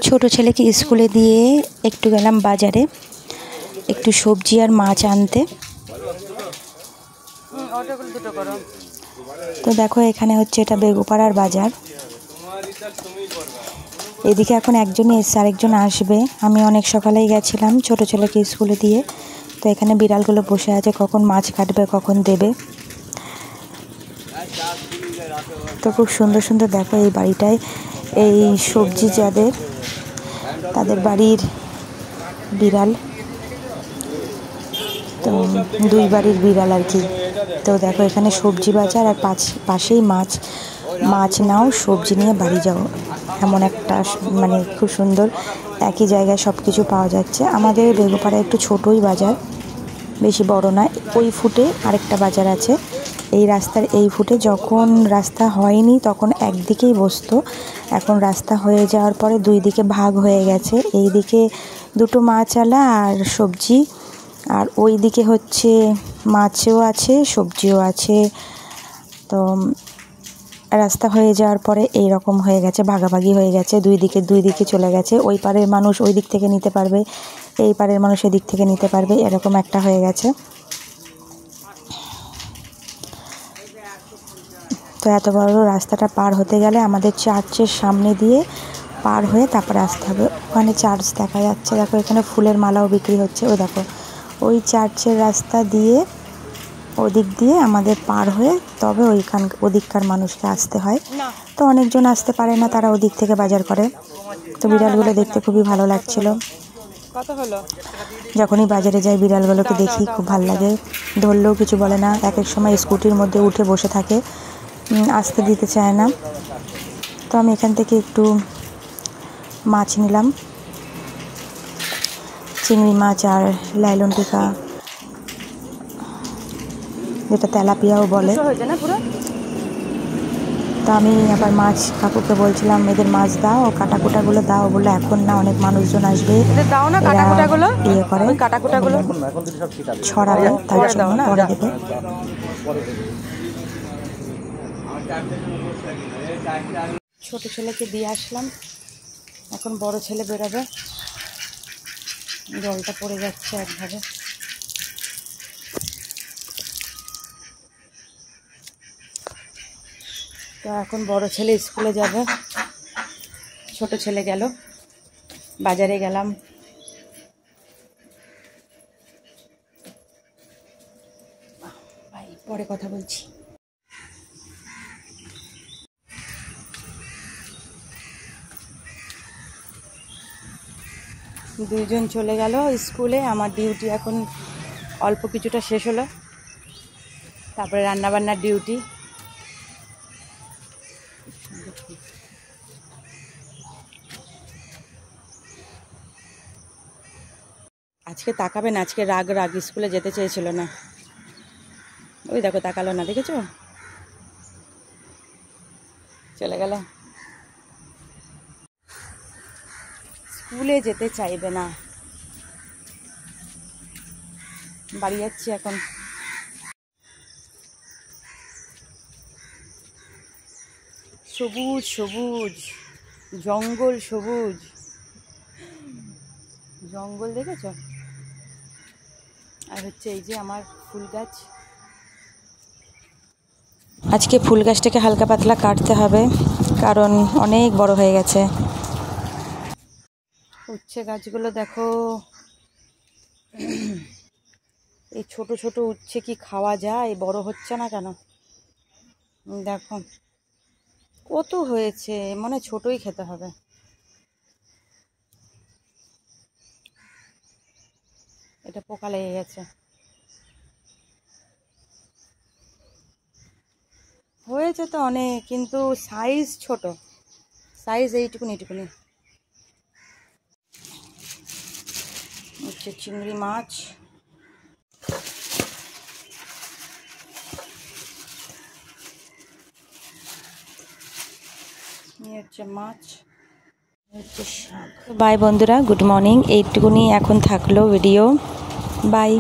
ছোট ছেলেকে স্কুলে দিয়ে একটু গেলাম বাজারে একটু সবজি আর মাছ আনতে। তো দেখো এখানে হচ্ছে এটা বেগুপাড়ার বাজার। এদিকে এখন একজনই এসছে, আরেকজন আসবে। আমি অনেক সকালেই গেছিলাম ছোট ছেলেকে স্কুলে দিয়ে। তো এখানে বিড়ালগুলো বসে আছে, কখন মাছ কাটবে কখন দেবে। তো খুব সুন্দর সুন্দর দেখো এই বাড়িটায় এই সবজি যাদের, তাদের বাড়ির বিড়াল। তো দুই বাড়ির বিড়াল আর কি। তো দেখো এখানে সবজি বাজার আর পাশেই মাছ নাও সবজি নিয়ে বাড়ি যাও, এমন একটা মানে খুব সুন্দর একই জায়গায় সব কিছু পাওয়া যাচ্ছে। আমাদের বেগুপাড়া একটু ছোটই বাজার, বেশি বড় না। ওই ফুটে আরেকটা বাজার আছে, এই রাস্তার এই ফুটে। যখন রাস্তা হয়নি তখন একদিকেই বসতো, এখন রাস্তা হয়ে যাওয়ার পরে দুই দিকে ভাগ হয়ে গেছে। এই দিকে দুটো মাছওয়ালা আর সবজি, আর ওই দিকে হচ্ছে মাছও আছে সবজিও আছে। তো রাস্তা হয়ে যাওয়ার পরে এই রকম হয়ে গেছে, ভাগাভাগি হয়ে গেছে, দুই দিকে চলে গেছে। ওই পারের মানুষ ওই দিক থেকে নিতে পারবে, এই পারের মানুষ এদিক থেকে নিতে পারবে, এরকম একটা হয়ে গেছে। তো এত বড় রাস্তাটা পার হতে গেলে আমাদের চার্চের সামনে দিয়ে পার হয়ে তারপরে আসতে হবে। ওখানে চার্চ দেখা যাচ্ছে, দেখো এখানে ফুলের মালাও বিক্রি হচ্ছে। ও দেখো ওই চার্চের রাস্তা দিয়ে ওদিক দিয়ে আমাদের পার হয়ে তবে ওদিককার মানুষকে আসতে হয়। তো অনেকজন আসতে পারে না, তারা ওদিক থেকে বাজার করে। তো বিড়ালগুলো দেখতে খুবই ভালো লাগছিল। যখনই বাজারে যাই বিড়ালগুলোকে দেখি, খুব ভালো লাগে। ধরলেও কিছু বলে না, এক এক সময় স্কুটির মধ্যে উঠে বসে থাকে, আসতে দিতে চায় না। তো আমি এখান থেকে একটু মাছ নিলাম, চিংড়ি মাছ আর লাইলন টিকা, যেটা তেলাপিয়াও বলে। তো আমি আবার মাছ কাকুকে বলছিলাম এদের মাছ দাও, কাটাকুটাগুলো দাও। বলে এখন না, অনেক মানুষজন আসবে, ইয়ে করে ছড়াবে, তার জন্য পরে দেবে। ছোট ছেলেকে দিয়ে আসলাম, এখন বড় ছেলে বেরোবে। জলটা পড়ে যাচ্ছে একভাবে। তো এখন বড় ছেলে স্কুলে যাবে, ছোট ছেলে গেল। বাজারে গেলাম, পরে কথা বলছি। দুইজন চলে গেল স্কুলে। আমার ডিউটি এখন অল্প কিছুটা শেষ হলো, তারপরে রান্নাবান্নার ডিউটি। আজকে তাকাবেন, আজকে রাগ স্কুলে যেতে চেয়েছিল না। ওই দেখো তাকালো না, দেখেছো? চলে গেল, স্কুলে যেতে চাইবে না। বাড়ি যাচ্ছি এখন। সবুজ সবুজ জঙ্গল, সবুজ জঙ্গল, দেখেছো? আর হচ্ছে এই যে আমার ফুল গাছ। আজকে ফুল গাছটাকে হালকা পাতলা কাটতে হবে, কারণ অনেক বড় হয়ে গেছে। উচ্ছে গাছগুলো দেখো, এই ছোট ছোট উচ্ছে কি খাওয়া যায়? বড় হচ্ছে না কেন? দেখো কত হয়েছে, মনে ছোটই খেতে হবে। এটা পোকা লেগে গেছে। হয়েছে তো অনেক, কিন্তু সাইজ ছোট, সাইজ এইটুকুনি। হচ্ছে চিংড়ি মাছ, হচ্ছে মাছ, হচ্ছে শাক। বাই বন্ধুরা, গুড মর্নিং। এইটুকুনি এখন থাকলো ভিডিও। বাই।